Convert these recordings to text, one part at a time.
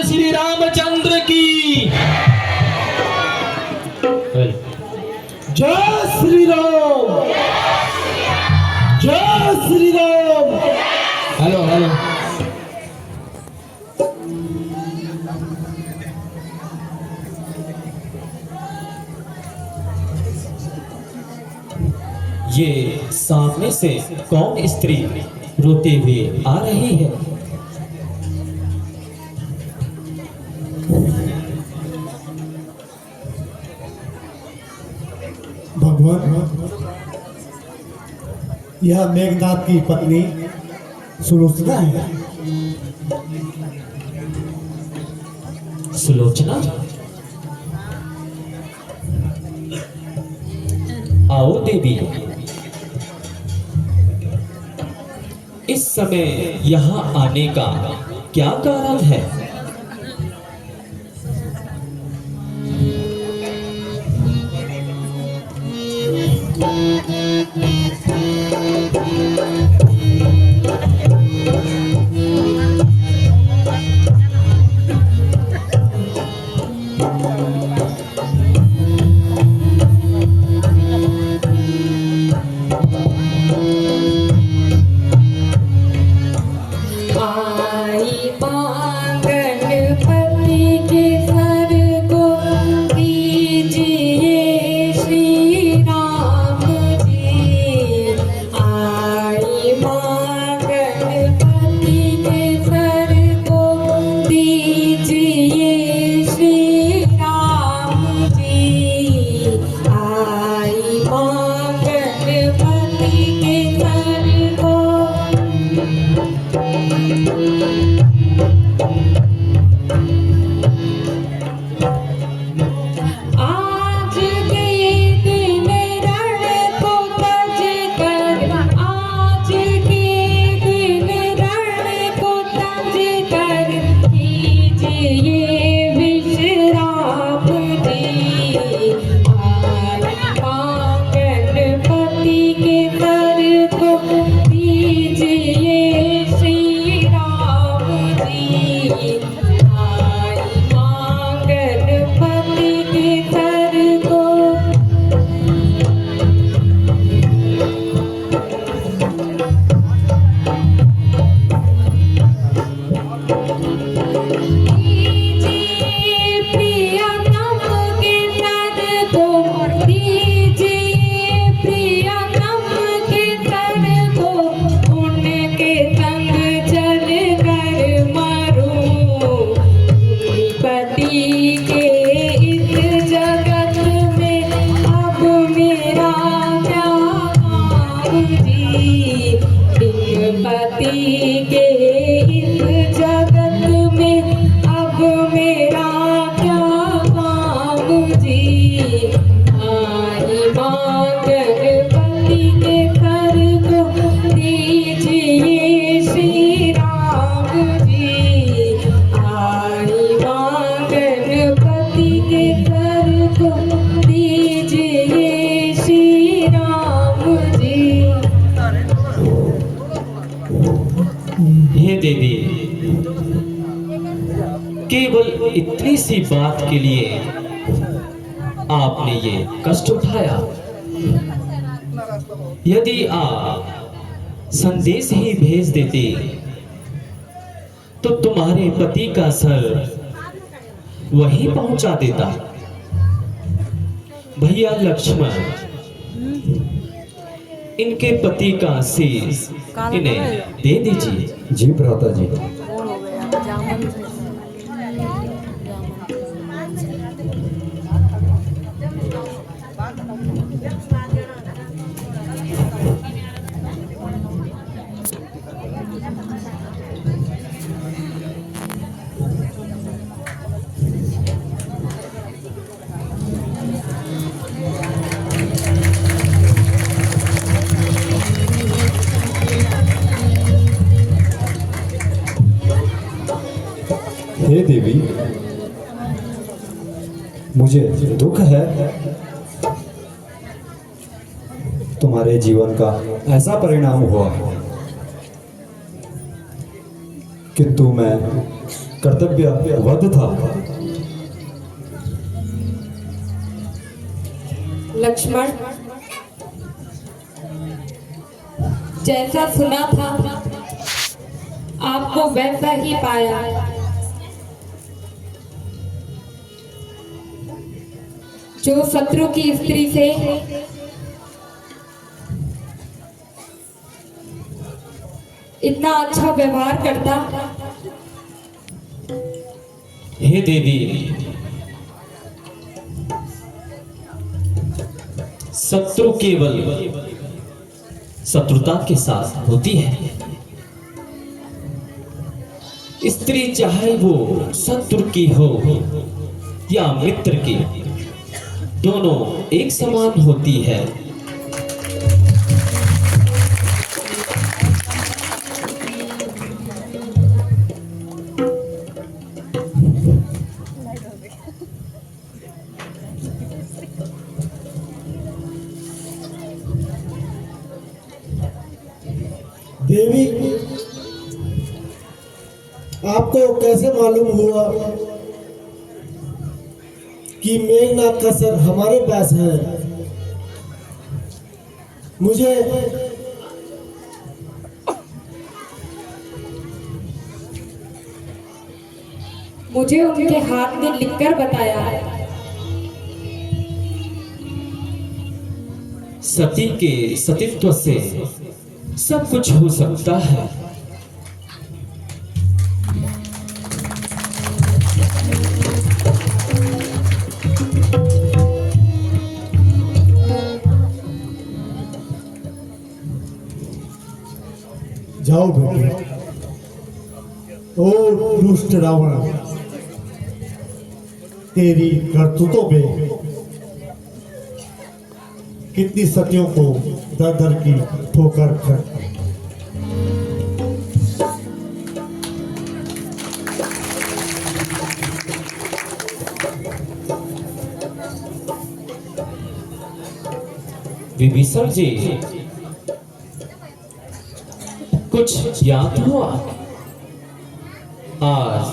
श्री रामचंद्र की। जय श्री राम, जय श्री राम। Hello hello. ये सामने से कौन स्त्री रोते हुए आ रही है? भगवान, यह मेघनाथ की पत्नी सुलोचना है। सुलोचना, आओ देवी। इस समय यहाँ आने का क्या कारण है? देवी, केवल इतनी सी बात के लिए आपने ये कष्ट उठाया। यदि आप संदेश ही भेज देते तो तुम्हारे पति का सर वहीं पहुंचा देता। भैया लक्ष्मण, इनके पति का शीश इन्हें दे दीजिए। जी भ्राता जी। हे देवी, मुझे दुख है तुम्हारे जीवन का ऐसा परिणाम हुआ, किंतु मैं कर्तव्य वध था। लक्ष्मण, जैसा सुना था आपको वैसा ही पाया। जो शत्रु की स्त्री से इतना अच्छा व्यवहार करता, हे देवी, शत्रु केवल शत्रुता के साथ होती है। स्त्री चाहे वो शत्रु की हो या मित्र की, दोनों एक समान होती है। देवी, आपको कैसे मालूम हुआ कि मेघनाथ का सर हमारे पास है? मुझे उनके हाथ में लिखकर बताया। सती के सतीत्व से सब कुछ हो सकता है। जाओ बेटे। ओ दुष्ट रावण, तेरी करतूतों पे कितनी सतियों को दर दर की ठोकर खा। विभीषण जी, कुछ याद हुआ? आज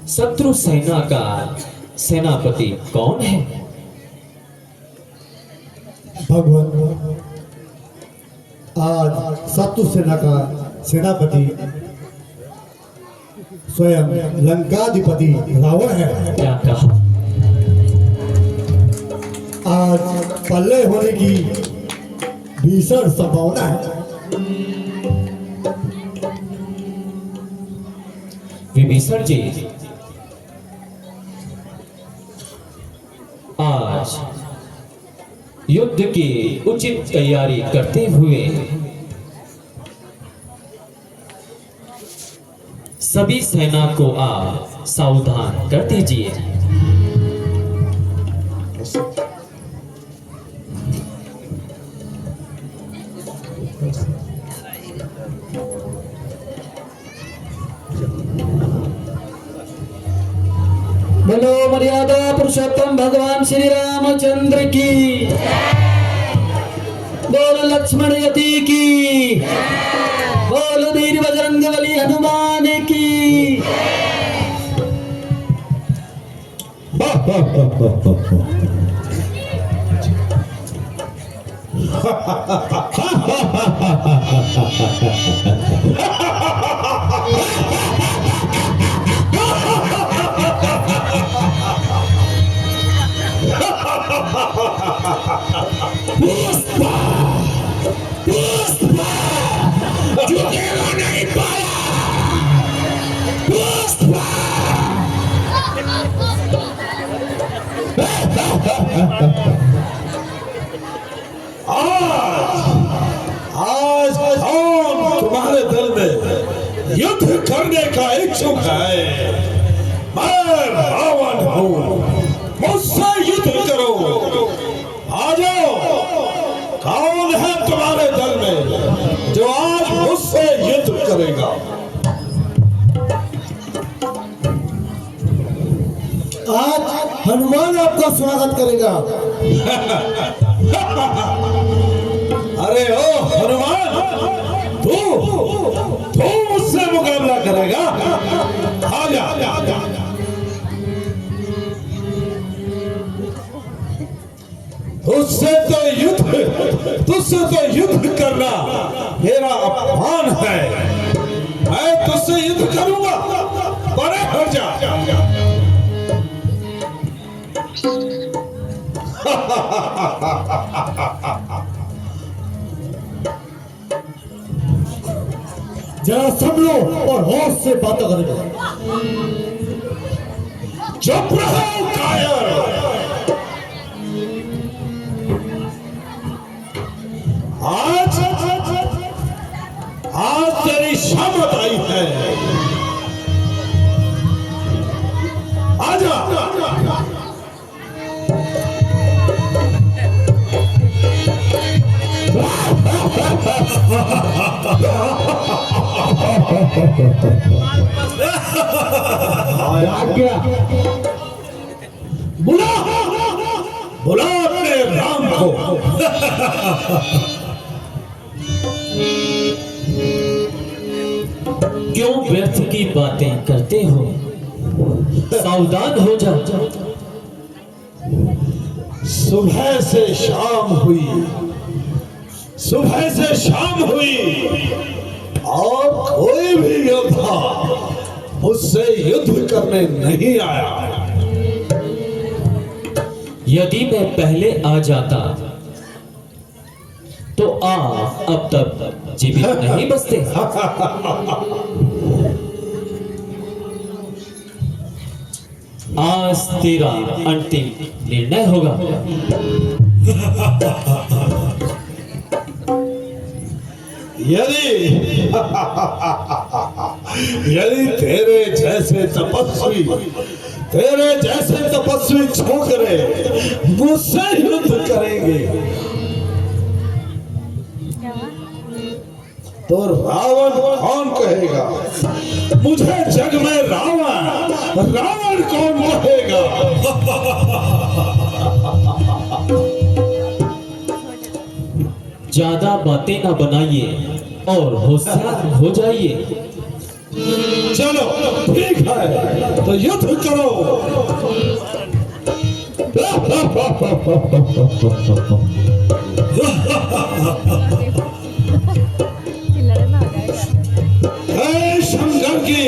शत्रु सेना का सेनापति कौन है? भगवान, आज शत्रु सेना का सेनापति स्वयं लंकाधिपति रावण है। क्या कहा? आज पल्ले होने की भीषण संभावना है। विभीषण जी, आज युद्ध की उचित तैयारी करते हुए सभी सेना को आप सावधान कर दीजिए। बोलो मर्यादा पुरुषोत्तम भगवान श्री रामचंद्र की, बोल लक्ष्मण यति की, बोल वीर बजरंगबली हनुमान की। आज कौन तुम्हारे दिल में युद्ध करने का इच्छुक है? मैं रावण हूँ, मुझसे युद्ध करो। आ जाओ। कौन है तुम्हारे दिल में जो आज मुझसे युद्ध करेगा? आज हनुमान आपका स्वागत करेगा। अरे ओ हनुमान, तू मुझसे मुकाबला करेगा? आजा तुझसे तो युद्ध करना मेरा अपमान है। मैं तुझसे युद्ध करूंगा, परे हट जा। जरा संभलो और होश से बातें करें। चुप रहो कायर। आज तेरी शामत आई है। आजा। बुला बुला अपने राम को। क्यों व्यर्थ की बातें करते हो? सावधान हो जा। सुबह से शाम हुई, सुबह से शाम हुई और कोई भी योद्धा मुझसे युद्ध करने नहीं आया। यदि मैं पहले आ जाता तो आप अब तक जीवित नहीं बचते। आज तेरा अंतिम निर्णय होगा। यदि तेरे जैसे तपस्वी छोकरे मुझसे युद्ध करेंगे तो रावण कौन कहेगा? मुझे जग में रावण कौन कहेगा? ज्यादा बातें ना बनाइए और होशियार हो जाइए। चलो ठीक है, तो युद्ध करो। जय शंकर की।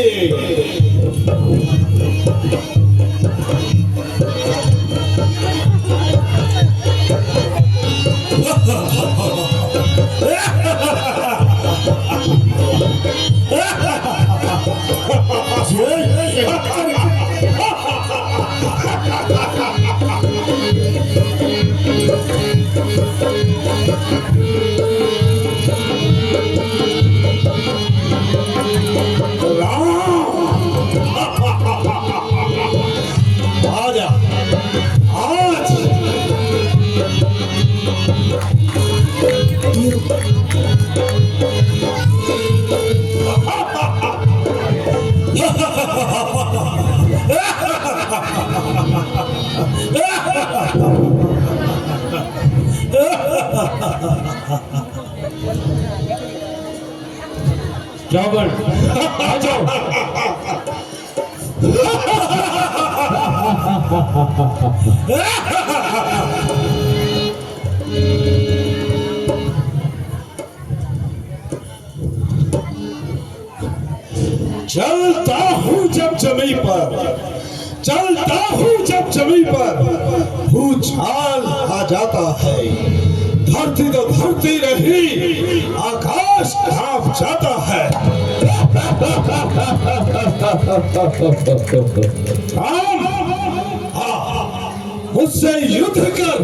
आजा आज। रावण आ जाओ। चलता हूँ जब जमीन पर भूचाल आ जाता है। धरती तो धरती रही, आकाश कांप जाता है। मुझसे युद्ध कर।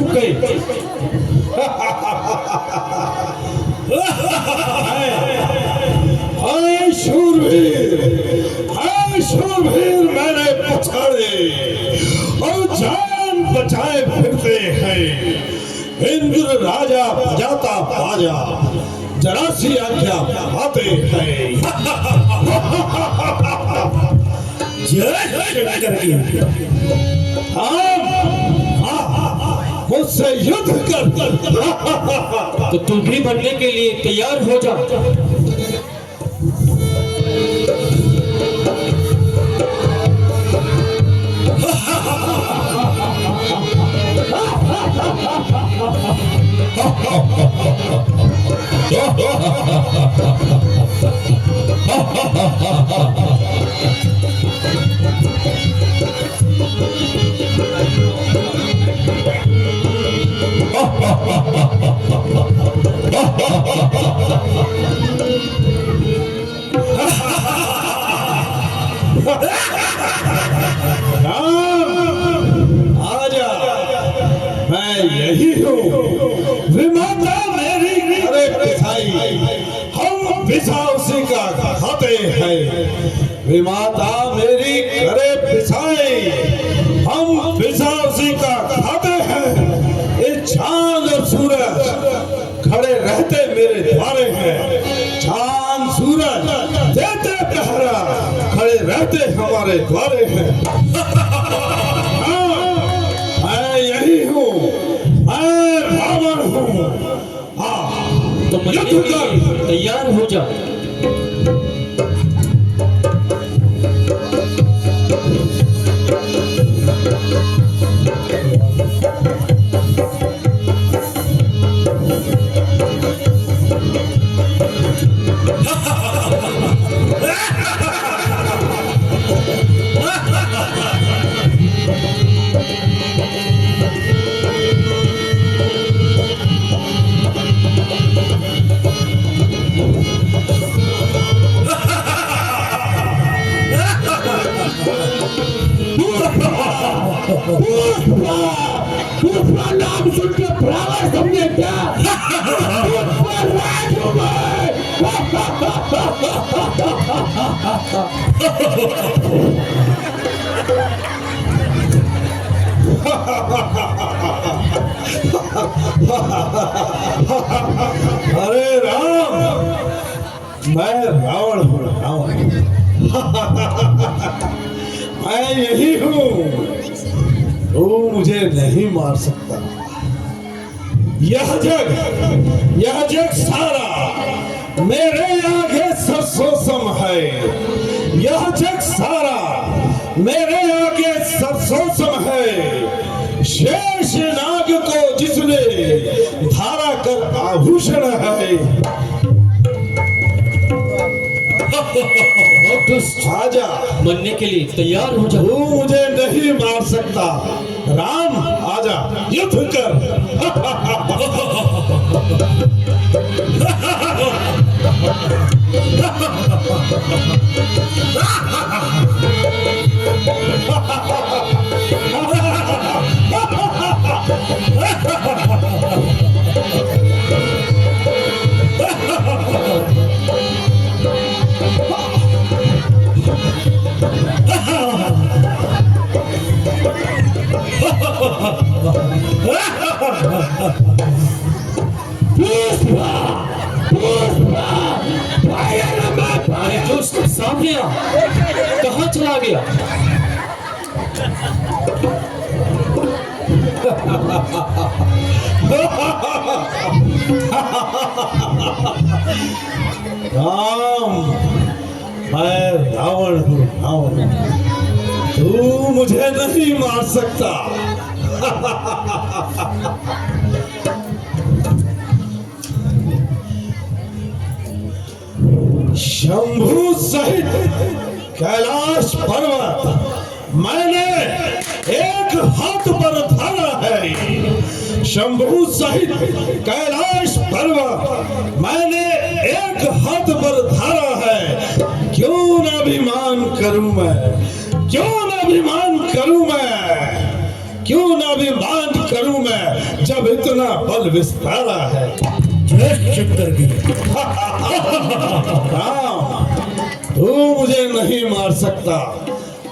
झुक गए? हाय शूरवीर मैंने पछाड़े और जान बचाए फिरते हैं। इंद्र राजा बजाता बाजा जरा सी आज्ञा पाते हैं। जय शंकर की। मुझसे युद्ध कर। तो तू भी बनने के लिए तैयार हो जा। आजा, मैं यही हूँ। विमाता मेरी अरे पिसाई, हम पिसा उसी का खाते हैं। विमाता मेरी करे पिसाई, हम पिसा उसी का खाते हैं। ये चांद और सूरज खड़े रहते मेरे द्वारे हैं। चांद सूरज देते पहरा, खड़े रहते हमारे द्वारे हैं। मैं यही हूँ, मैं रावण हूँ। तो बनने के लिए तैयार हो जा। नाम सुन के ब्राह्मण समझे क्या? अरे राम, मैं रावण हूँ, रावण। मैं यही हूँ, तू मुझे नहीं मार सकता। यह जग सारा मेरे आगे सरसों सम है। यह जग सारा मेरे आगे सरसों सम है। शेष नाग को जिसने धारा कर आभूषण है। आजा, बनने के लिए तैयार हो जा। तू मुझे नहीं मार सकता। राम आजा, युद्ध कर। जो सामने आ, कहाँ चला गया? राम, मैं रावण हूँ, रावण। तू मुझे नहीं मार सकता। शंभु सहित कैलाश पर्वत मैंने एक हाथ पर धरा है। शंभु सहित कैलाश पर्वत मैंने एक हाथ पर धरा है। क्यों न अभिमान करूं मैं, क्यों न अभिमान करूं मैं, क्यों न अभिमान करूं मैं। जब इतना बल विस्तारा है, जय शंकर की। राम, तू मुझे नहीं मार सकता।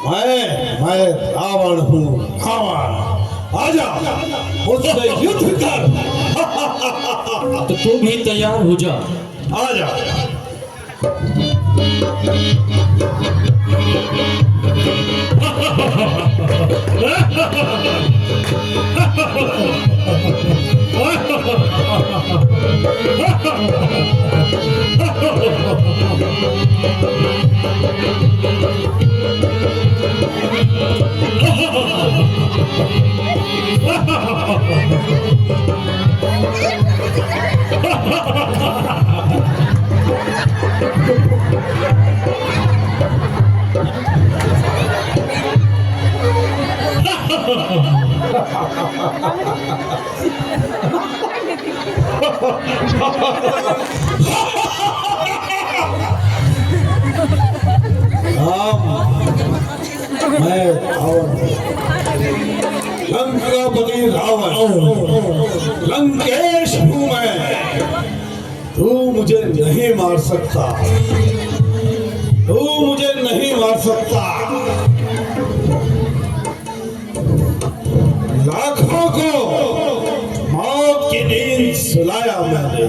मैं रावण हूँ, रावण। आजा, मुझसे युद्ध कर। तो तू भी तैयार हो जा। आजा। मैं रावण, लंकापति रावण, लंकेश हूँ मैं। तू मुझे नहीं मार सकता, तू मुझे नहीं मार सकता। लाखों को मौत की नींद सुलाया मैंने,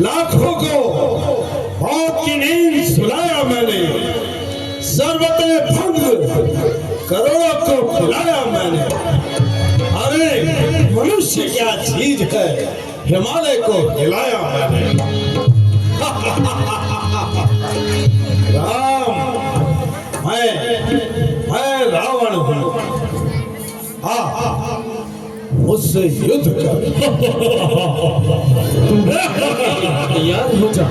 लाखों को मौत की नींद सुलाया मैंने, सर्वते भंग करोड़ों को खिलाया मैंने। अरे मनुष्य क्या चीज है, हिमालय को हिलाया मैंने। राम, मैं रावण हूँ। मुझसे युद्ध कर। तैयार हो जा।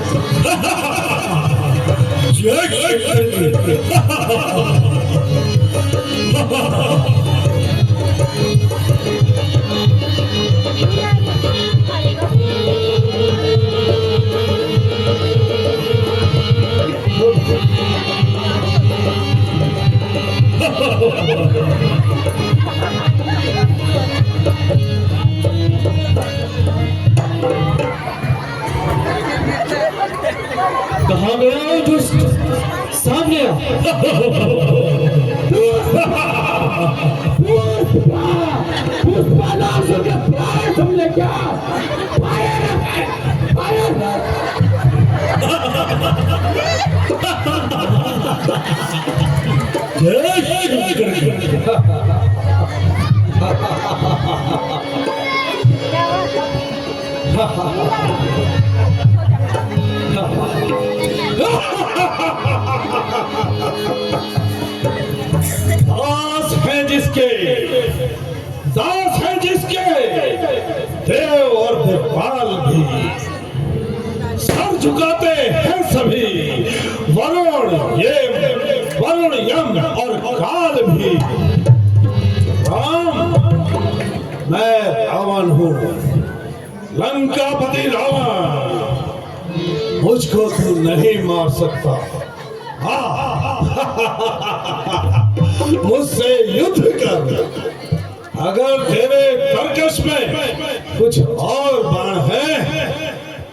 कहाँ गया वो दुष्ट? सामने आ। तुमने क्या दास हैं जिसके, दास हैं जिसके, देव और देवपाल भी सर झुकाते हैं सभी। वरुण यम और काल भी। राम, मैं रावण हूँ, लंकापति रावण। मुझको तू नहीं मार सकता। मुझसे युद्ध कर। अगर तेरे कर्कश में कुछ और बाण है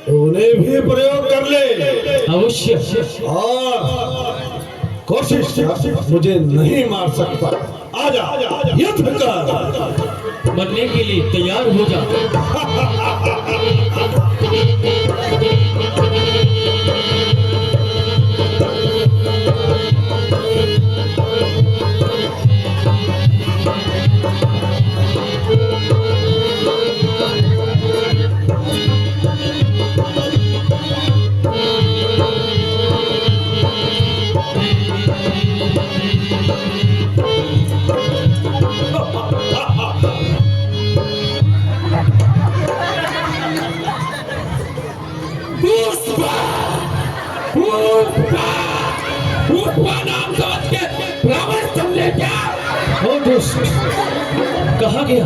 तो उन्हें भी प्रयोग कर ले। अवश्य। और कोशिश मुझे नहीं मार सकता। आजा, युद्ध कर। मरने के लिए तैयार हो जा। कहाँ गया?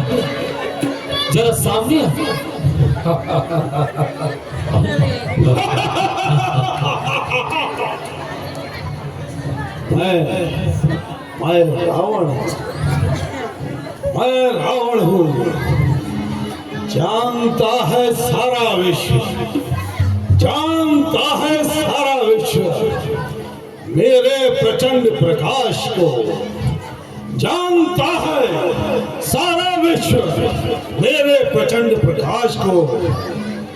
जरा सामने आ। मैं रावण हूँ, जानता है सारा विश्व, जानता है सारा विश्व मेरे प्रचंड प्रकाश को, जानता है सारा विश्व मेरे प्रचंड प्रकाश को।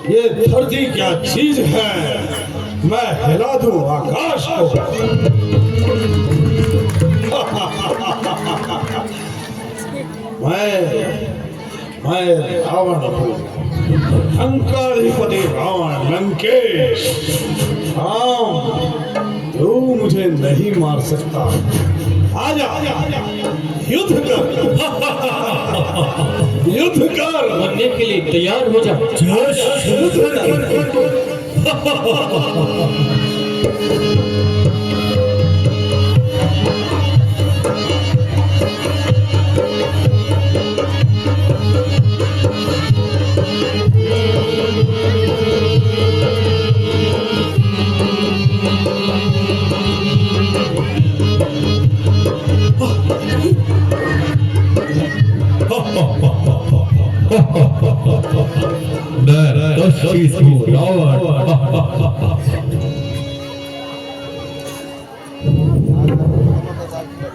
ये धरती क्या चीज है, मैं हिला दूं आकाश को। मैं रावण हूँ, लंकाधिपति रावण लंकेश। राम, तू मुझे नहीं मार सकता। आजा, युद्ध कर, युद्ध कर। मरने के लिए तैयार हो जा। युद्ध कर।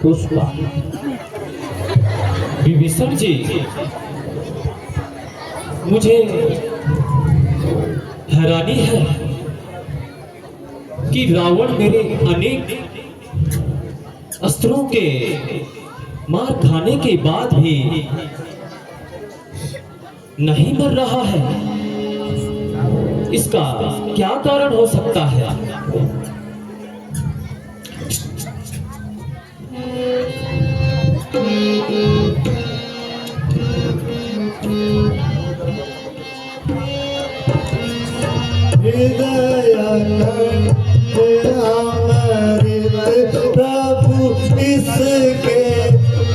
पुष्पा, विभीषण जी, मुझे हैरानी है कि रावण मेरे अनेक अस्त्रों के मार खाने के बाद भी नहीं मर रहा है। इसका क्या कारण हो सकता है? प्रभु इसके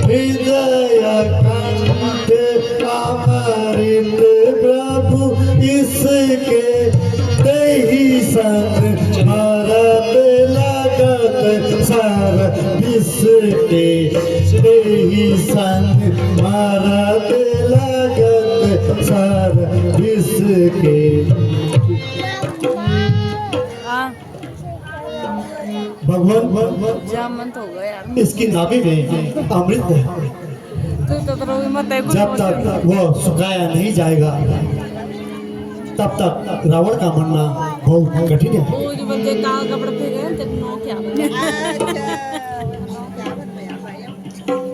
हृदय कंठ अमृत, प्रभु इसके दही सन मारत लागत सार इसके दही सन मारत लागत सार इसके। भगवान जामंत हो गया यार। इसकी नाभि में अमृत है, जब तक वो सुखाया नहीं जाएगा तब तक रावण का मरना बहुत कठिन है। वो जो बच्चे काल कपड़े पहने थे नो क्या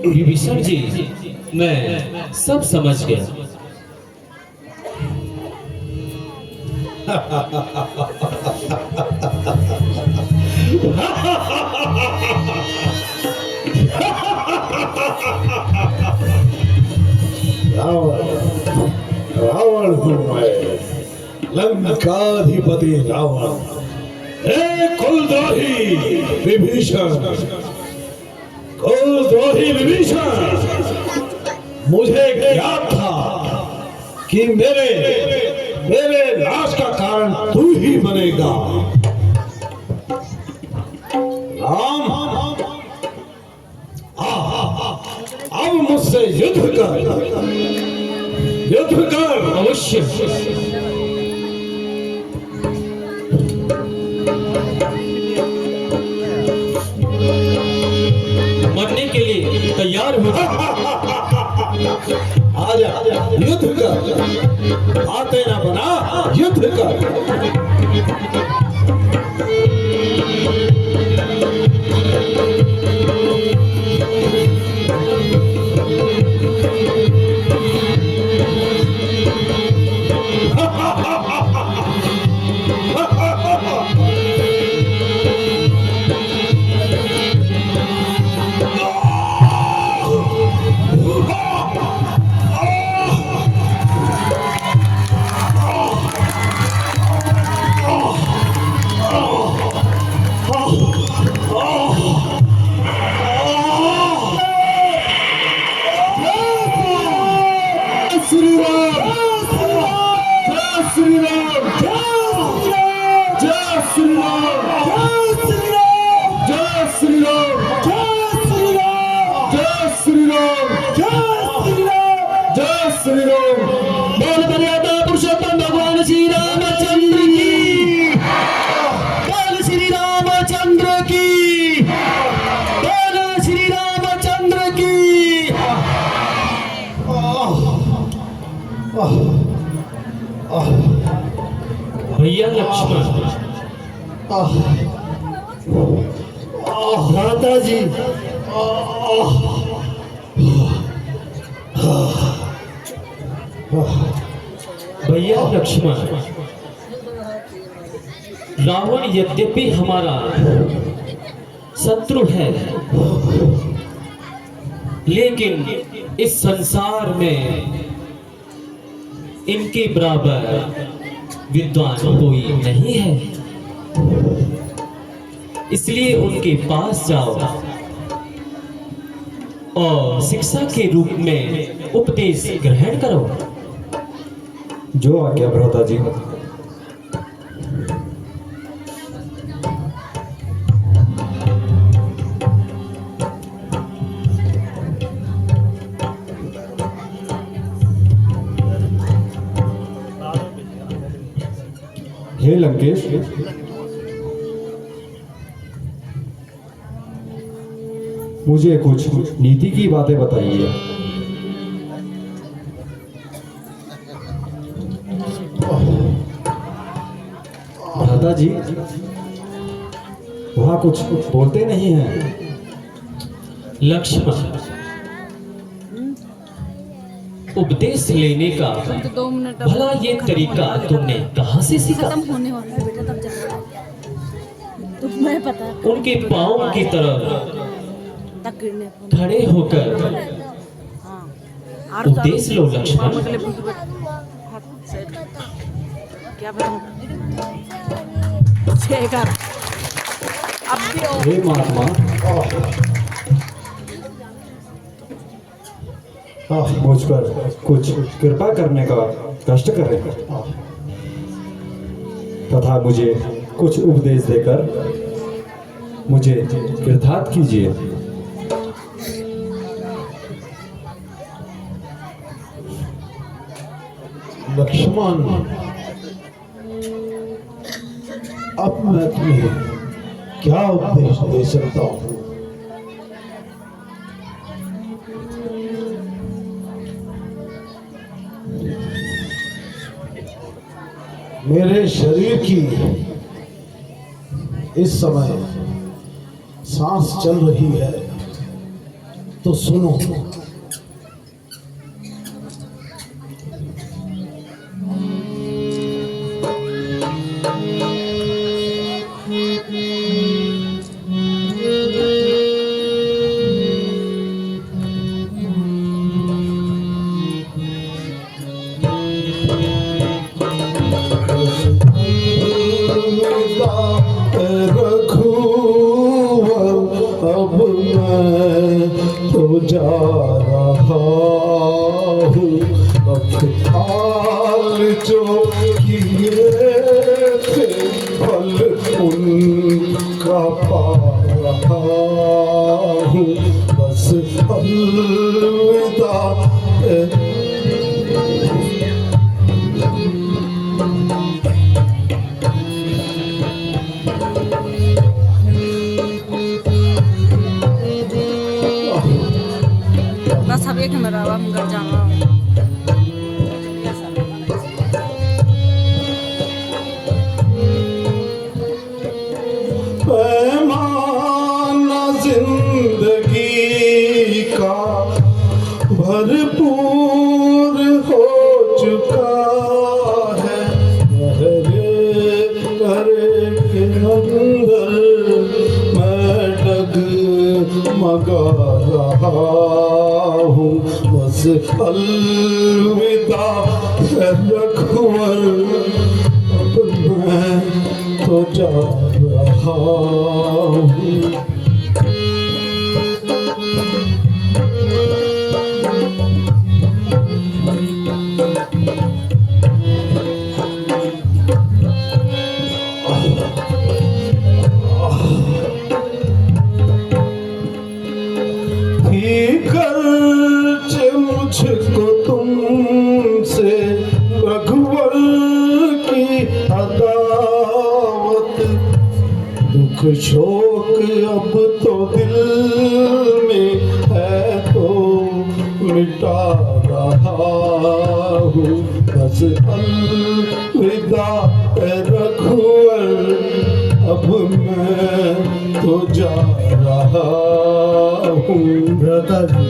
विभीषण जी, मैं सब समझ गया। रावण हूँ मैं, लंकाधिपति रावण। हे कुलद्रोही विभीषण, कुलद्रोही विभीषण, मुझे ज्ञात था कि मेरे नाश का कारण तू ही बनेगा। राम, अब मुझसे युद्ध कर, युद्ध कर। अवश्य। मरने के लिए तैयार हो। आजा, युद्ध कर। आते ना बना, युद्ध कर। भैया लक्ष्मण, भ्राता जी, भैया लक्ष्मण, रावण यद्यपि हमारा शत्रु है, लेकिन इस संसार में इनके बराबर विद्वान कोई नहीं है। इसलिए उनके पास जाओ और शिक्षा के रूप में उपदेश ग्रहण करो। जो आज्ञा भ्राता जी। हे लंकेश, मुझे कुछ नीति की बातें बताइए। भ्राता जी, वहां कुछ बोलते नहीं हैं। लक्ष्मण, उपदेश लेने का तो 2 मिनट भला ये तरीका तुमने कहाँ से सीखा? खत्म होने वाला है बेटा, तब जाना। तुम्हें पता है उनके पाँव की तरफ तक गिरने खड़े होकर हाँ उपदेश लो लक्ष्मण। क्या बताऊं? शेखर अब भी हे महात्मा, मुझ पर कुछ कृपा करने का कष्ट करें तथा मुझे कुछ उपदेश देकर मुझे कृतार्थ कीजिए। लक्ष्मण, अब मैं तुम्हें क्या उपदेश दे सकता हूँ? मेरे शरीर की इस समय सांस चल रही है, तो सुनो। अब मैं तो जा रहा हूँ, हाल जो किए थे फल उनका पा रहा हूँ, बस अलविदा। बस अब एक मेरा हम घर जाना। पैमाना जिंदगी का भरपूर हो चुका है, घरे के अंदर मैं डगमगा रहा हूँ, बस अलविदा रखवर, अब मैं तो जा रहा हूँ। मुझको तुमसे रघुवर की अदावत, दुख शोक अब तो दिल में है तो मिटा रहा हूँ, बस अलविदा रघुवर अब मैं तो जा रहा हूँ। भ्राता जी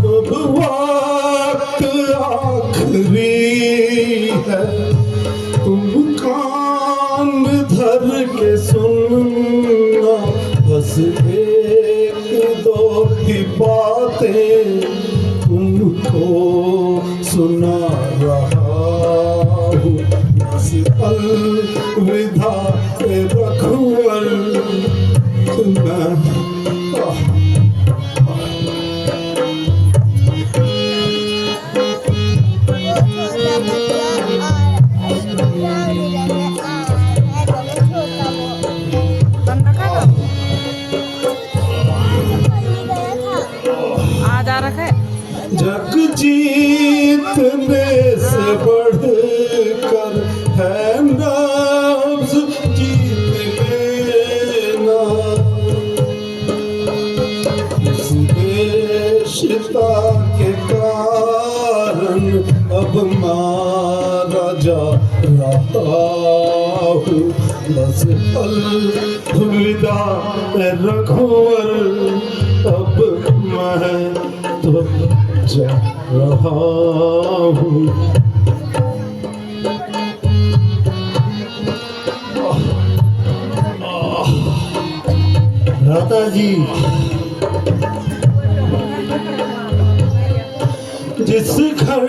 अब वक्त आखिरी है, तुम कान धर के सुनना, बस एक दो ही बातें तुमको सुना रहा हूँ। बस अलविदा रघुवर मैं जग जीतने से बढ़कर है नब्ज़ जीत लेना। इस बेशिता के कारण अब मारा जा रहा हूँ। बस अलविदा रघुवर अब मैं तो जा रहा हूँ। भ्राता जी जिस घर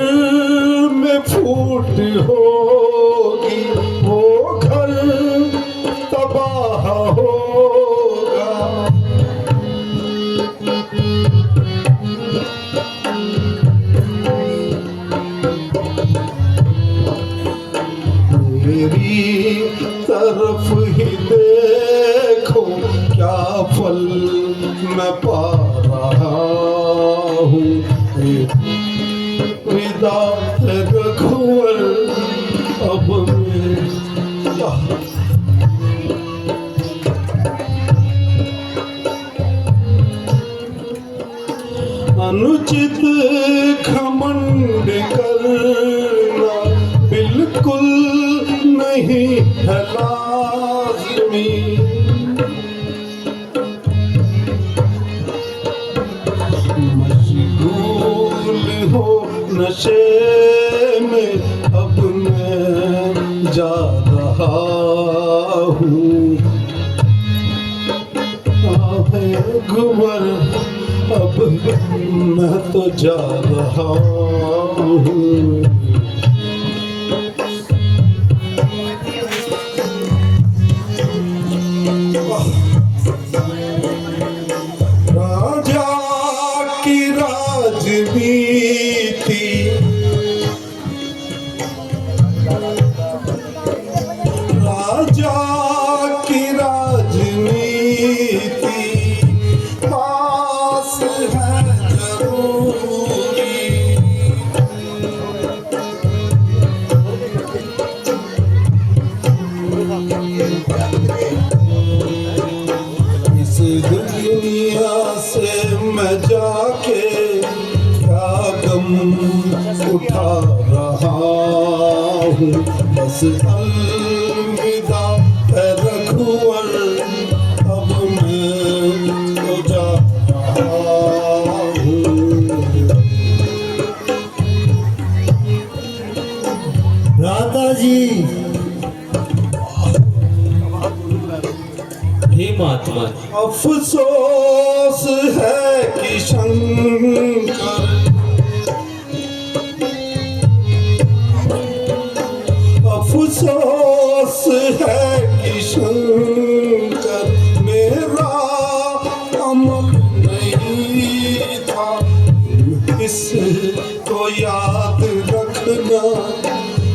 में फूट होगी वो घर तबाह होगा। मेरी तरफ ही देखो क्या फल मैं पा रहा हूँ। विदा रघुवर अब मैं अनुचित घमंड करना बिल्कुल नहीं है लाज़मी। मशगूल हो नशे में अब मैं जा रहा हूँ। घुमर अब मैं तो जा रहा हूँ। राजा की राजनीति राजा की राजनीति पास है जरूरी। इस दुनिया से मैं जाके क्या गम उठा रहा हूँ। बस अलविदा रघुवर अब मैं तो जा रहा हूँ। भ्राता जी हे महात्मा अफसोस है कि शंकर अफसोस है कि शंकर मेरा अमल नहीं था। इसको याद रखना,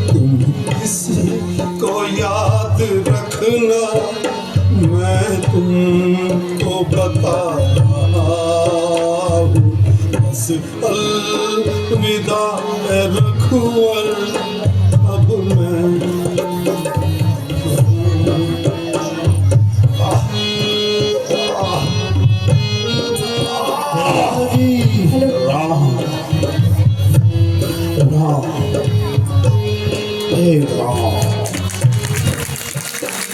तुम इसको याद रखना, मैं तुमको बता रहा हूँ। बस अलविदा रघुवर अब मैं राम